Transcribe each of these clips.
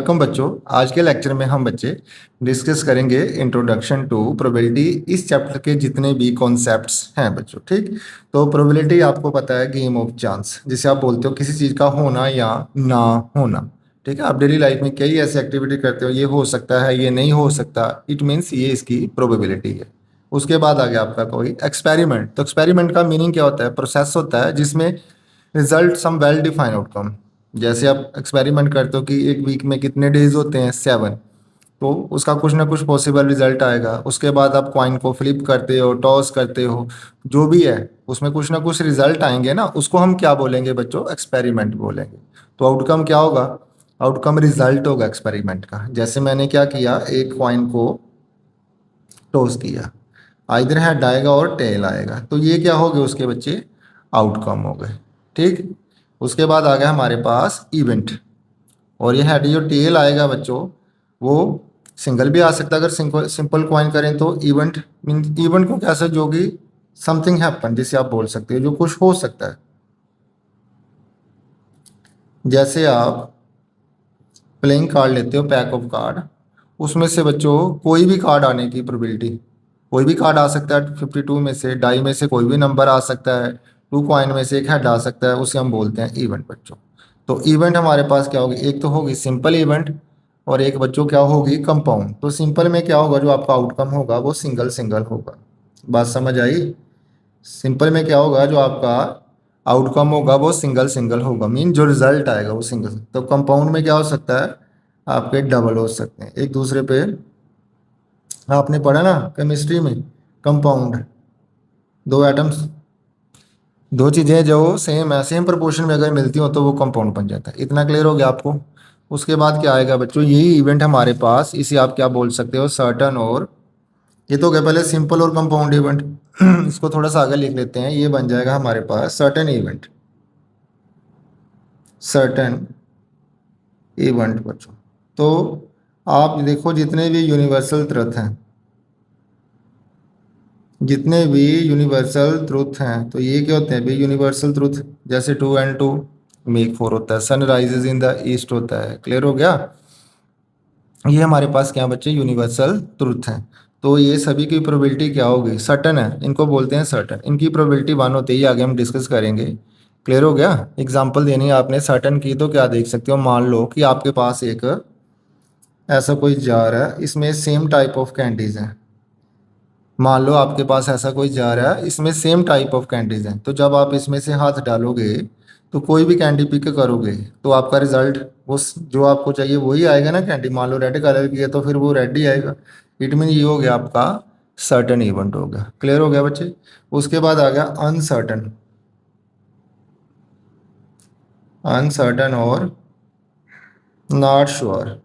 Welcome बच्चों। आज के लेक्चर में हम बच्चे डिस्कस करेंगे इंट्रोडक्शन टू प्रोबेबिलिटी। इस चैप्टर के जितने भी कॉन्सेप्ट्स हैं बच्चों, ठीक। तो प्रोबेबिलिटी आपको पता है गेम ऑफ चांस, जिसे आप बोलते हो किसी चीज़ का होना या ना होना, ठीक है। आप डेली लाइफ में कई ऐसी एक्टिविटी करते हो, ये हो सकता है, ये नहीं हो सकता, इट मीन्स ये इसकी प्रोबेबिलिटी है। उसके बाद आ गया आपका कोई एक्सपेरिमेंट। तो एक्सपेरिमेंट का मीनिंग क्या होता है? प्रोसेस होता है जिसमें result some well defined outcome. जैसे आप एक्सपेरिमेंट करते हो कि एक वीक में कितने डेज होते हैं, 7, तो उसका कुछ ना कुछ पॉसिबल रिजल्ट आएगा। उसके बाद आप कॉइन को फ्लिप करते हो, टॉस करते हो, जो भी है उसमें कुछ ना कुछ रिजल्ट आएंगे ना, उसको हम क्या बोलेंगे बच्चों? एक्सपेरिमेंट बोलेंगे। तो आउटकम क्या होगा? आउटकम रिजल्ट होगा एक्सपेरिमेंट का। जैसे मैंने क्या किया, एक कॉइन को टॉस किया, आइदर हेड आएगा और टेल आएगा, तो ये क्या हो गए उसके बच्चे? आउटकम हो गए, ठीक। उसके बाद आ गया हमारे पास इवेंट, और ये हेड जो टेल आएगा बच्चों, वो सिंगल भी आ सकता है। अगर सिंपल कॉइन करें तो इवेंट मीन इवेंट को कैसे, जो कि समथिंग हैपन, जिसे आप बोल सकते हो जो कुछ हो सकता है। जैसे आप प्लेइंग कार्ड लेते हो, पैक ऑफ कार्ड, उसमें से बच्चों कोई भी कार्ड आने की प्रोबेबिलिटी, कोई भी कार्ड आ सकता है 52 में से, डाई में से कोई भी नंबर आ सकता है, 2 कॉइन में से एक हेड आ सकता है, उसे हम बोलते हैं इवेंट बच्चों। तो इवेंट हमारे पास क्या होगी? एक तो होगी सिंपल इवेंट, और एक बच्चों क्या होगी? कंपाउंड। तो सिंपल में क्या होगा? जो आपका आउटकम होगा वो सिंगल सिंगल होगा। बात समझ आई? सिंपल में क्या होगा? जो आपका आउटकम होगा वो सिंगल सिंगल होगा, मीन जो रिजल्ट आएगा वो सिंगल। तो कंपाउंड में क्या हो सकता है? आपके डबल हो सकते हैं एक दूसरे पे। आपने पढ़ा ना केमिस्ट्री में, कंपाउंड, दो एटम्स, दो चीज़ें जो सेम है, सेम प्रोपोर्शन में अगर मिलती हो तो वो कंपाउंड बन जाता है। इतना क्लियर हो गया आपको? उसके बाद क्या आएगा बच्चों? यही इवेंट हमारे पास, इसे आप क्या बोल सकते हो? सर्टन। और ये तो हो गया पहले सिंपल और कंपाउंड इवेंट। इसको थोड़ा सा आगे लिख लेते हैं, ये बन जाएगा हमारे पास सर्टन इवेंट। सर्टन इवेंट बच्चों। तो आप देखो जितने भी यूनिवर्सल ट्रुथ हैं, जितने भी यूनिवर्सल ट्रुथ हैं, तो ये क्या होते हैं भाई? Universal truth. जैसे 2 and 2 मेक 4 होता है, sun rises in the east होता है। क्लियर हो गया? ये हमारे पास क्या बच्चे? यूनिवर्सल ट्रुथ हैं। तो ये सभी की प्रोबेबिलिटी क्या होगी? सर्टन है, इनको बोलते हैं सर्टन। इनकी प्रोबेबिलिटी 1 होती है, आगे हम डिस्कस करेंगे। क्लियर हो गया? एग्जाम्पल देनी है आपने सर्टन की, तो क्या देख सकते हो? मान लो कि आपके पास एक ऐसा कोई जार है, इसमें सेम टाइप ऑफ कैंडीज हैं। मान लो आपके पास ऐसा कोई जार है, इसमें सेम टाइप ऑफ कैंडीज हैं। तो जब आप इसमें से हाथ डालोगे तो कोई भी कैंडी पिक करोगे तो आपका रिजल्ट वो जो आपको चाहिए वही आएगा ना। कैंडी मान लो रेड कलर की है तो फिर वो रेड ही आएगा। इट मीन ये हो गया आपका सर्टन इवेंट हो गया। क्लियर हो गया बच्चे? उसके बाद आ गया अनसर्टन। अनसर्टन और नॉट श्योर।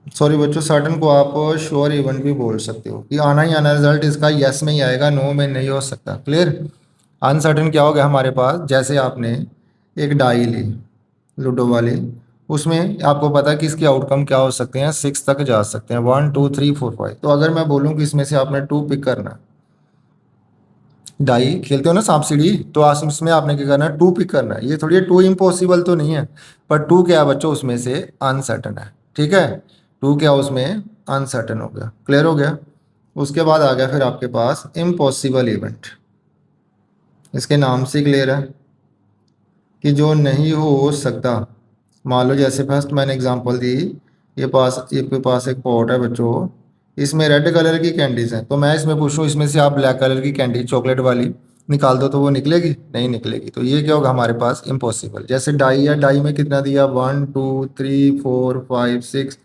सॉरी बच्चों, सर्टन को आप श्योर इवेंट भी बोल सकते हो कि आना ही आना, रिजल्ट इसका यस में ही आएगा, नो में नहीं हो सकता। क्लियर? अनसर्टन क्या हो गया हमारे पास? जैसे आपने एक डाई ली लूडो वाली, उसमें आपको पता है कि इसके आउटकम क्या हो सकते हैं? 6 तक जा सकते हैं, 1 2 3 4 5। तो अगर मैं बोलूँ कि इसमें से आपने 2 पिक करना, डाई खेलते हो ना सांप सीढ़ी, तो इसमें आपने क्या करना है? 2 पिक करना है। ये थोड़ी 2 इम्पॉसिबल तो नहीं है, पर 2 क्या है बच्चों? उसमें से अनसर्टन है, ठीक है। 2 क्या उसमें? अनसर्टन हो गया। क्लियर हो गया? उसके बाद आ गया फिर आपके पास इम्पॉसिबल इवेंट। इसके नाम से क्लियर है कि जो नहीं हो सकता। मान लो जैसे फर्स्ट मैंने एग्जांपल दी, ये पास एक पॉट है बच्चों, इसमें रेड कलर की कैंडीज हैं। तो मैं इसमें पूछूं इसमें से आप ब्लैक कलर की कैंडी चॉकलेट वाली निकाल दो, तो वो निकलेगी? नहीं निकलेगी। तो ये क्या होगा हमारे पास? इम्पॉसिबल। जैसे डाई है, डाई में कितना दिया? 1 2 3 4 5 6।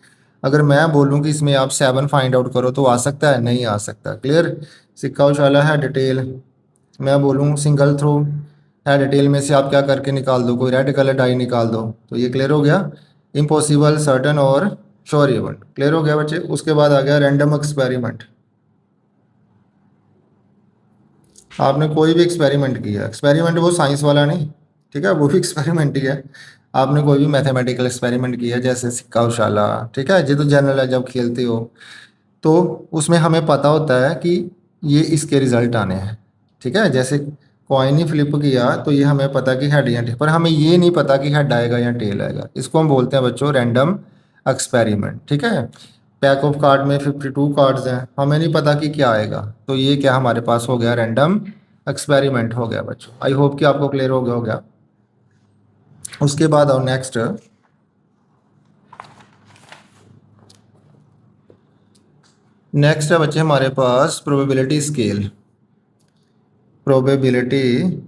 अगर मैं बोलूँ कि इसमें आप 7 फाइंड आउट करो तो आ सकता है? नहीं आ सकता। क्लियर? सिक्का उछाला है डिटेल, मैं बोलूँ सिंगल थ्रो है, डिटेल में से आप क्या करके निकाल दो, कोई रेड कलर डाई निकाल दो। तो ये क्लियर हो गया? इम्पॉसिबल, सर्टन और श्योर इवेंट। क्लियर हो गया बच्चे? उसके बाद आ गया रैंडम एक्सपेरिमेंट। आपने कोई भी एक्सपेरिमेंट किया, एक्सपेरिमेंट वो साइंस वाला नहीं, ठीक है, वो भी एक्सपेरिमेंट ही है। आपने कोई भी मैथमेटिकल एक्सपेरिमेंट किया, जैसे सिक्का उछाला, ठीक है, ये तो जनरल है, जब खेलते हो तो उसमें हमें पता होता है कि ये इसके रिजल्ट आने हैं, ठीक है। जैसे कॉइन ही फ्लिप किया तो ये हमें पता कि हेड या टेल, पर हमें ये नहीं पता कि हेड आएगा या टेल आएगा। इसको हम बोलते हैं बच्चों रैंडम एक्सपेरिमेंट। ठीक है, पैक ऑफ कार्ड में 52 कार्ड्स हैं, हमें नहीं पता कि क्या आएगा, तो ये क्या हमारे पास हो गया, रैंडम एक्सपेरिमेंट हो गया बच्चों। आई होप कि आपको क्लियर हो गया। उसके बाद और नेक्स्ट है बच्चे हमारे पास प्रोबेबिलिटी स्केल। प्रोबेबिलिटी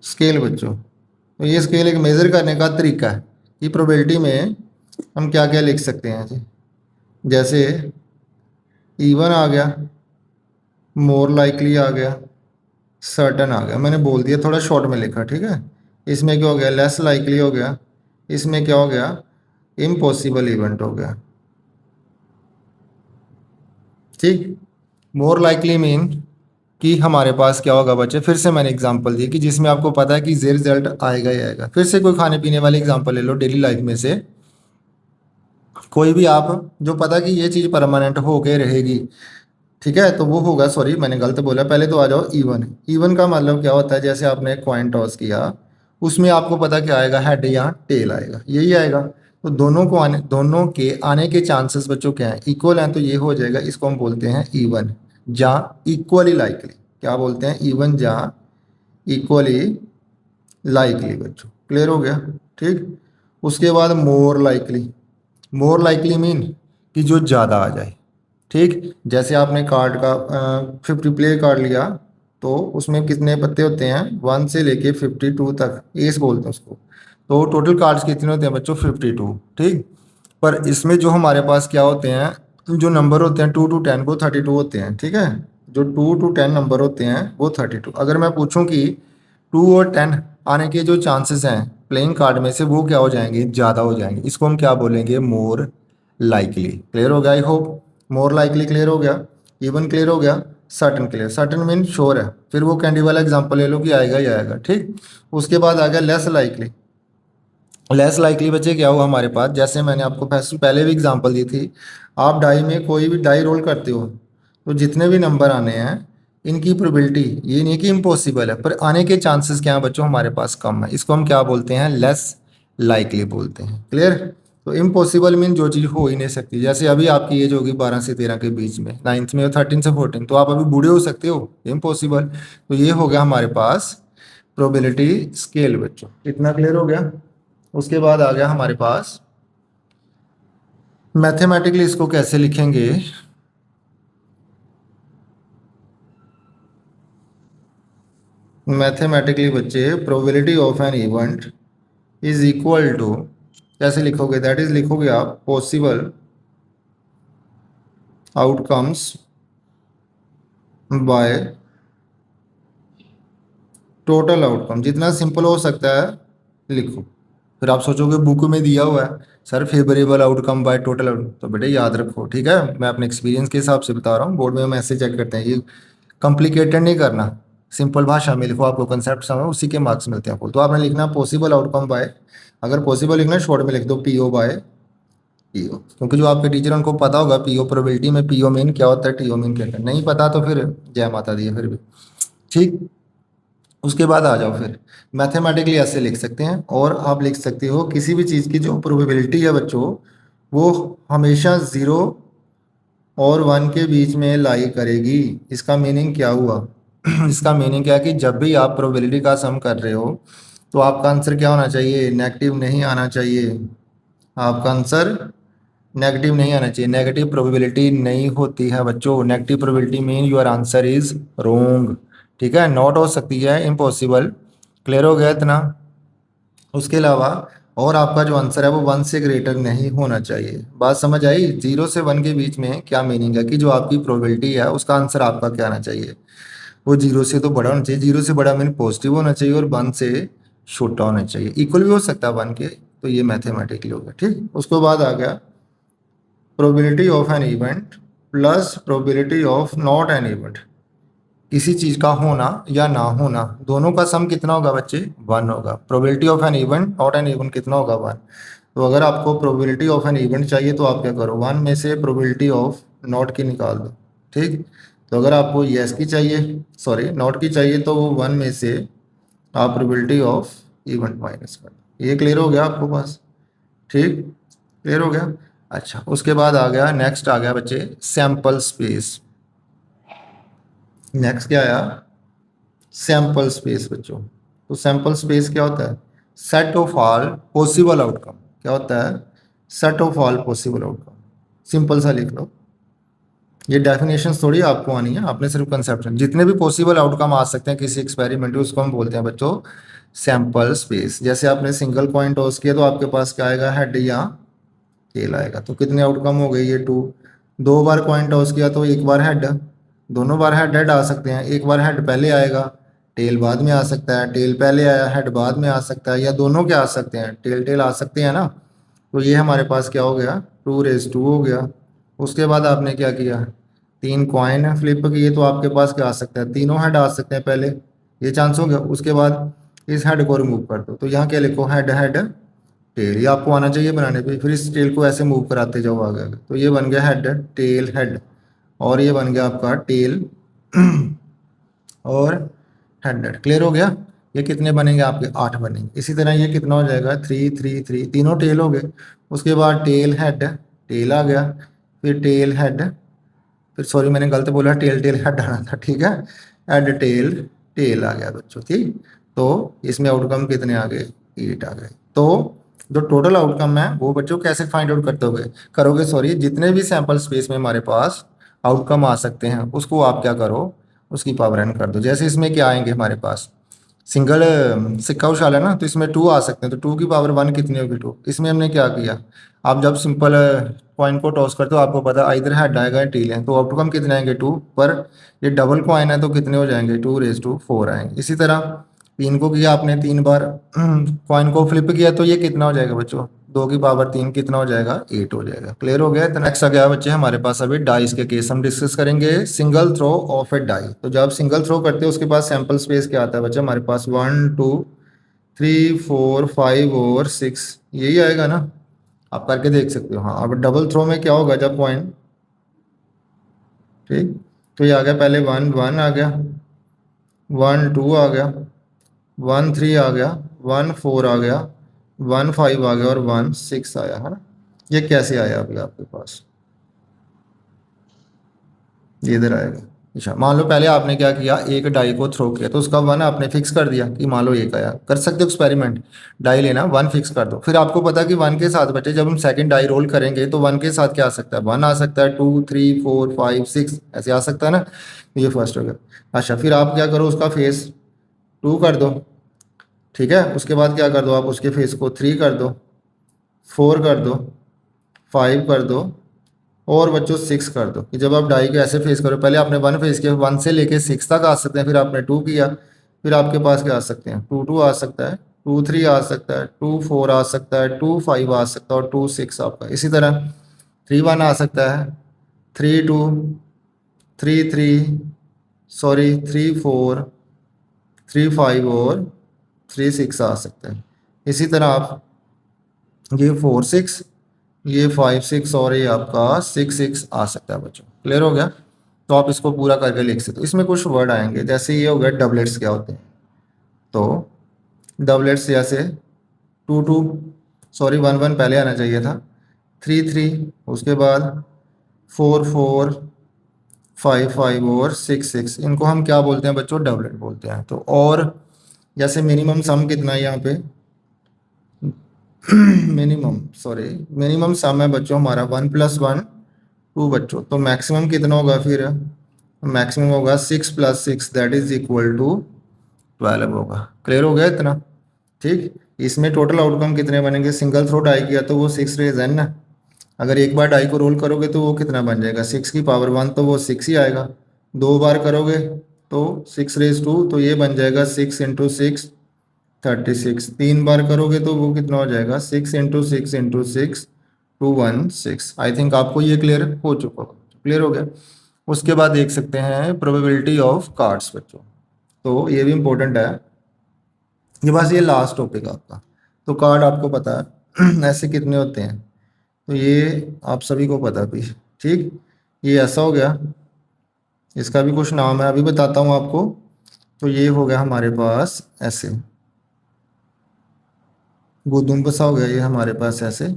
स्केल बच्चों, तो ये स्केल एक मेज़र करने का तरीका है कि प्रोबेबिलिटी में हम क्या क्या लिख सकते हैं जी। जैसे इवन आ गया, मोर लाइकली आ गया, सर्टन आ गया। मैंने बोल दिया, थोड़ा शॉर्ट में लिखा, ठीक है। इसमें क्या हो गया, लेस लाइकली हो गया। इसमें क्या हो गया, इम्पॉसिबल इवेंट हो गया। ठीक, मोर लाइकली मीन कि हमारे पास क्या होगा बच्चे, फिर से मैंने एग्जांपल दी कि जिसमें आपको पता है कि ये रिजल्ट आएगा ही आएगा। फिर से कोई खाने पीने वाली एग्जांपल ले लो डेली लाइफ में से कोई भी आप, जो पता कि ये चीज़ परमानेंट होके रहेगी। ठीक है, तो वो होगा, सॉरी मैंने गलत बोला, पहले तो आ जाओ इवन। इवन का मतलब क्या होता है, जैसे आपने कॉइन टॉस किया, उसमें आपको पता क्या आएगा, हेड या टेल आएगा, यही आएगा। तो दोनों के आने के चांसेस बच्चों क्या हैं, इक्वल हैं, तो ये हो जाएगा, इसको हम बोलते हैं इवन या इक्वली लाइकली। क्या बोलते हैं, इवन या इक्वली लाइकली बच्चों। क्लियर हो गया। ठीक, उसके बाद more likely. More likely mean कि जो ज़्यादा आ जाए। ठीक, जैसे आपने कार्ड का 50 प्ले कार्ड लिया, तो उसमें कितने पत्ते होते हैं, 1 से लेके 52 तक, एस बोलते हैं उसको। तो टोटल कार्ड्स कितने होते हैं बच्चों, 52। ठीक, पर इसमें जो हमारे पास क्या होते हैं, जो नंबर होते हैं 2 to 10 वो 32 होते हैं। ठीक है, जो 2 to 10 नंबर होते हैं वो 32। अगर मैं पूछूं कि 2 और 10 आने के जो चांसेस हैं प्लेइंग कार्ड में से, वो क्या हो जाएंगे, ज़्यादा हो जाएंगे। इसको हम क्या बोलेंगे, मोर लाइकली। क्लियर हो गया, I hope. More likely clear हो गया, इवन क्लियर हो गया, certain clear. Certain mean sure है, फिर वो कैंडी वाला एग्जांपल ले लो कि आएगा ही आएगा। ठीक, उसके बाद आ गया लेस लाइकली। लेस लाइकली बच्चे क्या हुआ हमारे पास, जैसे मैंने आपको पहले भी एग्जांपल दी थी, आप डाई में कोई भी डाई रोल करते हो, तो जितने भी नंबर आने हैं इनकी प्रोबेबिलिटी, ये नहीं कि इम्पॉसिबल है, पर आने के चांसेस क्या हैं बच्चों, हमारे पास कम है। इसको हम क्या बोलते हैं, लेस लाइकली बोलते हैं। क्लियर। तो इम्पॉसिबल मीन जो चीज़ हो ही नहीं सकती। जैसे अभी आपकी एज होगी 12 से 13 के बीच में, 9th में 13 से 14, तो आप अभी बूढ़े हो सकते हो, इम्पॉसिबल। तो ये हो गया हमारे पास प्रोबेबिलिटी स्केल बच्चों। इतना क्लियर हो गया। उसके बाद आ गया हमारे पास मैथमेटिकली, इसको कैसे लिखेंगे। मैथमेटिकली बच्चे, probability of an event is equal to, कैसे लिखोगे, दैट इज लिखोगे आप possible outcomes by total outcome. जितना सिंपल हो सकता है लिखो। फिर आप सोचोगे बुक में दिया हुआ है sir favourable outcome bye total outcome, तो बेटे याद रखो। ठीक है, मैं अपने एक्सपीरियंस के हिसाब से बता रहा हूँ, बोर्ड में हम ऐसे चेक करते हैं, ये कॉम्प्लिकेटेड नहीं करना, सिंपल भाषा में लिखो, आपको कंसेप्ट समझ, उसी के मार्क्स मिलते हैं आपको। तो आपने लिखना पॉसिबल आउटकम बाय, अगर पॉसिबल लिखना शॉर्ट में लिख दो पीओ बाय पीओ, क्योंकि जो आपके टीचर उनको पता होगा पीओ प्रोबेबिलिटी में पीओ मीन क्या होता है, टीओ मीन क्या होता है, नहीं पता तो फिर जय माता दी है फिर भी। ठीक, उसके बाद आ जाओ फिर मैथमेटिकली ऐसे लिख सकते हैं। और आप लिख सकते हो किसी भी चीज़ की जो प्रोबेबिलिटी है बच्चों, वो हमेशा 0 और 1 के बीच में लाई करेगी। इसका मीनिंग क्या हुआ इसका मीनिंग क्या है कि जब भी आप प्रोबेबिलिटी का सम कर रहे हो, तो आपका आंसर क्या होना चाहिए, नेगेटिव नहीं आना चाहिए। आपका आंसर नेगेटिव नहीं आना चाहिए। नेगेटिव प्रोबेबिलिटी नहीं होती है बच्चों। Negative probability mean your answer is wrong. ठीक है, नॉट हो सकती है, इम्पॉसिबल। क्लियर हो गया इतना। उसके अलावा और आपका जो आंसर है वो 1 से ग्रेटर नहीं होना चाहिए। बात समझ आई। 0 से 1 के बीच में क्या मीनिंग है कि जो आपकी प्रोबेबिलिटी है उसका आंसर आपका क्या आना चाहिए, वो 0 से तो बड़ा होना चाहिए। 0 से बड़ा मीन पॉजिटिव होना चाहिए, और 1 से छोटा होना चाहिए। इक्वल भी हो सकता है 1 के, तो ये मैथमेटिकली हो गया। ठीक, उसके बाद आ गया probability of an event plus probability of not an event. किसी चीज़ का होना या ना होना, दोनों का सम कितना होगा बच्चे, 1 होगा। Probability of an event not an event कितना होगा, 1। तो अगर आपको प्रोबेबिलिटी ऑफ एन इवेंट चाहिए तो आप क्या करो, 1 में से प्रोबेबिलिटी ऑफ नॉट की निकाल दो। ठीक, तो अगर आपको येस की चाहिए, सॉरी नॉट की चाहिए, तो वो 1 में से आप प्रोबेबिलिटी ऑफ इवेंट माइनस कर दो। ये क्लियर हो गया आपको पास? ठीक, क्लियर हो गया। अच्छा, उसके बाद आ गया, नेक्स्ट आ गया बच्चे सैंपल स्पेस। नेक्स्ट क्या आया? सैंपल स्पेस बच्चों। तो सैंपल स्पेस क्या होता है? Set of all possible outcome. क्या होता है? Set of all possible outcome. Simple सा लिख लो। ये डेफिनेशन थोड़ी आपको आनी है, आपने सिर्फ कंसेप्शन, जितने भी पॉसिबल आउटकम आ सकते हैं किसी एक्सपेरिमेंट में, उसको हम बोलते हैं बच्चों सैंपल स्पेस। जैसे आपने सिंगल कॉइन टॉस किया तो आपके पास क्या आएगा? हेड या टेल आएगा। तो कितने आउटकम हो गए? ये 2। 2 बार कॉइन टॉस किया तो एक बार हेड, दोनों बार हेड हेड आ सकते हैं। एक बार हेड पहले आएगा, टेल बाद में आ सकता है, टेल पहले आया हेड बाद में आ सकता है, या दोनों क्या आ सकते हैं? टेल टेल आ सकते हैं ना। तो ये हमारे पास क्या हो गया? 2 रेज 2 हो गया। उसके बाद आपने क्या किया? 3 कॉइन फ्लिप किए तो आपके पास क्या आ सकता है? तीनों हेड आ सकते हैं पहले, ये चांस हो गया। उसके बाद इस हेड को रिमूव कर दो, तो यहाँ क्या लिखो? Head head tail. ये आपको आना चाहिए बनाने पे। फिर इस टेल को ऐसे मूव कराते जाओ आगे आगे, तो ये बन गया हेड टेल हेड, और ये बन गया आपका टेल और हेड। क्लियर हो गया? ये कितने बनेंगे आपके? 8 बनेंगे। इसी तरह ये कितना हो जाएगा? 3 3 3, तीनों टेल हो गए। उसके बाद टेल हेड, टेल आ गया, फिर टेल हेड, फिर सॉरी मैंने गलत बोला, टेल टेल हेड आना था, ठीक है। हेड टेल टेल आ गया बच्चों, ठीक। तो इसमें आउटकम कितने आ गए? 8 आ गए। तो जो टोटल आउटकम है वो बच्चों कैसे फाइंड आउट करते होगे करोगे, सॉरी, जितने भी सैंपल स्पेस में हमारे पास आउटकम आ सकते हैं उसको आप क्या करो? उसकी पावर एन कर दो। जैसे इसमें क्या आएंगे हमारे पास? सिंगल सिक्का उछाला ना, तो इसमें 2 आ सकते हैं, तो 2 की पावर 1 कितनी होगी? 2। इसमें हमने क्या किया? आप जब सिंपल कॉइन को टॉस करते हो आपको पता है इधर हेड आएगा या टेल है, तो आउटकम कितने आएंगे? 2। पर ये डबल कॉइन है तो कितने हो जाएंगे? 2 रेज 4 आएंगे। इसी तरह 3 को किया आपने 3 बार, कॉइन को फ्लिप किया तो ये कितना हो जाएगा बच्चों? 2 की पावर 3 कितना हो जाएगा? 8 हो जाएगा। क्लियर हो गया? तो नेक्स्ट आ गया बच्चे हमारे पास अभी डाइस के केस हम डिस्कस करेंगे। Single throw of a die. तो जब आप सिंगल थ्रो करते हो उसके पास सैंपल स्पेस क्या आता है बच्चा हमारे पास? 1 2 3 4 5 और 6, यही आएगा ना। आप करके देख सकते हो। हाँ, अब डबल थ्रो में क्या होगा? जब पॉइंट, ठीक, तो ये आ गया पहले 1 1 आ गया, 1 2 आ गया, 1 3 आ गया, 1 4 आ गया, 1 5 आ गया और 1 6 आया, है ना। ये कैसे आया अभी आपके पास? ये इधर आएगा। अच्छा, मान लो पहले आपने क्या किया? एक डाई को थ्रो किया तो उसका 1 आपने फिक्स कर दिया कि मान लो एक आया। कर सकते हो एक्सपेरिमेंट, डाई लेना 1 फिक्स कर दो। फिर आपको पता कि 1 के साथ बच्चे जब हम सेकंड डाई रोल करेंगे तो 1 के साथ क्या आ सकता है? 1 आ सकता है, 2 3 4 5 6 ऐसे आ सकता है ना। ये फर्स्ट हो गया। अच्छा, फिर आप क्या करो? उसका फेस 2 कर दो, ठीक है। उसके बाद क्या कर दो? आप उसके फेस को 3 कर दो, 4 कर दो, 5 कर दो और बच्चों 6 कर दो। कि जब आप डाई को ऐसे फेस करो, पहले आपने 1 फेस किया, 1 से लेके 6 तक आ सकते हैं, फिर आपने 2 किया, फिर आपके पास क्या आ सकते हैं? 2 2 आ सकता है, 2 3 आ सकता है, 2 4 आ सकता है, 2 5 आ सकता है और 2 6 आपका। इसी तरह 3 1 आ सकता है, 3 2, 3 3, सॉरी 3 4, 3 5 और 3 6 आ सकता है। इसी तरह आप ये 4 6, ये 5 6 और ये आपका 6 6 आ सकता है बच्चों। क्लियर हो गया? तो आप इसको पूरा करके लिख सकते हो। इसमें कुछ वर्ड आएंगे, जैसे ये हो गया डबलेट्स क्या होते हैं। तो डबलेट्स जैसे 2 2, सॉरी 1 1 पहले आना चाहिए था, 3 3, उसके बाद 4 4, 5 5 और 6 6, इनको हम क्या बोलते हैं बच्चों? डबलेट बोलते हैं। तो और जैसे मिनिमम सम कितना है यहाँ पे? मिनिमम, सॉरी, मिनिमम सम है बच्चों हमारा 1 + 1 2 बच्चों। तो मैक्सिमम कितना होगा फिर? मैक्सिमम होगा 6 + 6 दैट इज इक्वल टू 12 होगा। क्लियर हो गया इतना? ठीक। इसमें टोटल आउटकम कितने बनेंगे? सिंगल थ्रो डाई किया तो वो 6 रेज है ना। अगर एक बार डाई को रोल करोगे तो वो कितना बन जाएगा? 6 की पावर 1, तो वो 6 ही आएगा। 2 बार करोगे तो 6 रेज 2, तो ये बन जाएगा 6 × 6 36। 3 बार करोगे तो वो कितना हो जाएगा? 6 × 6 × 6 216। आई थिंक आपको ये क्लियर हो चुका होगा। क्लियर हो गया? उसके बाद देख सकते हैं प्रोबेबिलिटी ऑफ कार्ड्स बच्चों। तो ये भी इंपॉर्टेंट है। ये बस ये लास्ट टॉपिक आपका। तो कार्ड आपको पता है ऐसे कितने होते हैं, तो ये आप सभी को पता भी, ठीक। ये ऐसा हो गया, इसका भी कुछ नाम है, अभी बताता हूँ आपको। तो ये हो गया हमारे पास ऐसे, गुदुम्बसा हो गया ये हमारे पास ऐसे,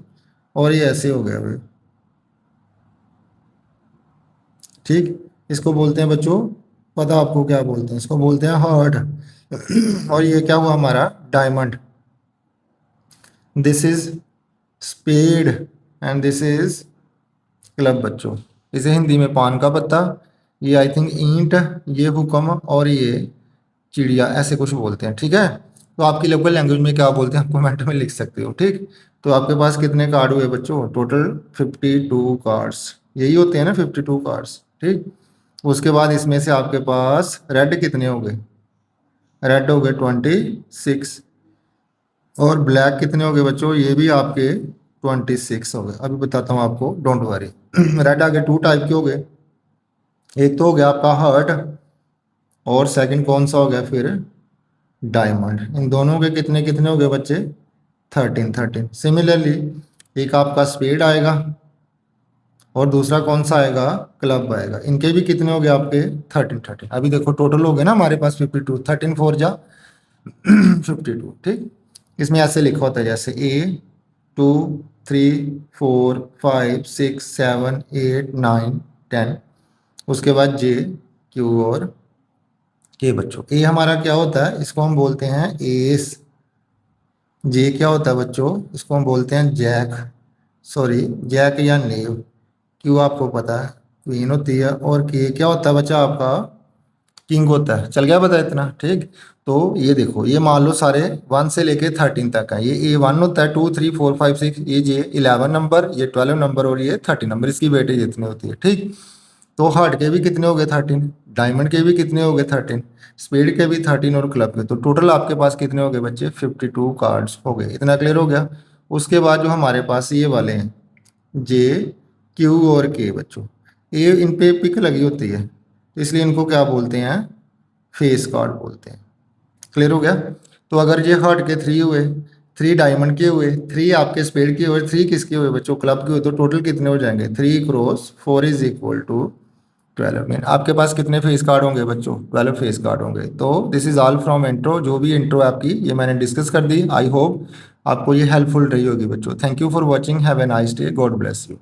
और ये ऐसे हो गया भाई। ठीक, इसको बोलते हैं बच्चों, पता आपको क्या बोलते हैं, इसको बोलते हैं हार्ट। और ये क्या हुआ हमारा, diamond. This is spade and this is club बच्चों। इसे हिंदी में पान का पत्ता, ये आई थिंक ईंट, ये हुक्म, और ये चिड़िया, ऐसे कुछ बोलते हैं। ठीक है, तो आपकी लोकल लैंग्वेज में क्या बोलते हैं आप कमेंट में लिख सकते हो। ठीक, तो आपके पास कितने कार्ड हुए बच्चों, टोटल 52 कार्ड्स, यही होते हैं ना 52 कार्ड्स। ठीक, उसके बाद इसमें से आपके पास रेड कितने हो गए, रेड हो गए 26, और ब्लैक कितने हो गए बच्चों, ये भी आपके 26 हो गए। अभी बताता हूँ आपको, डोंट वरी। रेड आगे टू टाइप के हो गए, एक तो हो गया आपका हर्ट, और सेकंड कौन सा हो गया फिर, डायमंड। इन दोनों के कितने कितने हो गए बच्चे, 13 सिमिलरली एक आपका स्पेड आएगा, और दूसरा कौन सा आएगा, क्लब आएगा। इनके भी कितने हो गए आपके, 13। अभी देखो टोटल हो गए ना हमारे पास 52, 13 4 जा 52। ठीक, इसमें ऐसे लिखा होता है जैसे A 2 3 4 5 6 7 8 9 10, उसके बाद Q और K बच्चों। ए हमारा क्या होता है, इसको हम बोलते हैं एस। जे क्या होता है बच्चों, इसको हम बोलते हैं जैक, सॉरी जैक या नेव। क्यों आपको पता है, क्वीन होती है। और के क्या होता है बच्चा आपका, किंग होता है। चल गया पता इतना। ठीक, तो ये देखो, ये मान लो सारे 1 से लेके 13 तक है। ये A 1 होता है, 2 3 4 5 6, ये जे 11 नंबर, ये 12 नंबर, और ये 30 नंबर, इसकी वेटेज इतनी होती है। ठीक, तो हार्ट के भी कितने हो गए 13, डायमंड के भी कितने हो गए 13, स्पेड के भी 13, और क्लब के। तो टोटल आपके पास कितने हो गए बच्चे, 52 कार्ड्स हो गए। इतना क्लियर हो गया। उसके बाद जो हमारे पास ये वाले हैं जे क्यू और के बच्चों, ये इन पे पिक लगी होती है, तो इसलिए इनको क्या बोलते हैं, फेस कार्ड बोलते हैं। क्लियर हो गया। तो अगर ये हार्ट के 3 हुए, 3 डायमंड के हुए, 3 आपके स्पेड के हुए, 3 किसके हुए बच्चों, क्लब के हुए, तो टोटल कितने हो जाएंगे, 3 cross 4 is equal to 12। Mean आपके पास कितने फेस कार्ड होंगे बच्चों, 12 फेस कार्ड होंगे। तो this is all from intro. जो भी इंट्रो आपकी ये मैंने डिस्कस कर दी। आई होप आपको ये हेल्पफुल रही होगी बच्चों। Thank you for watching, have a nice day, God bless you.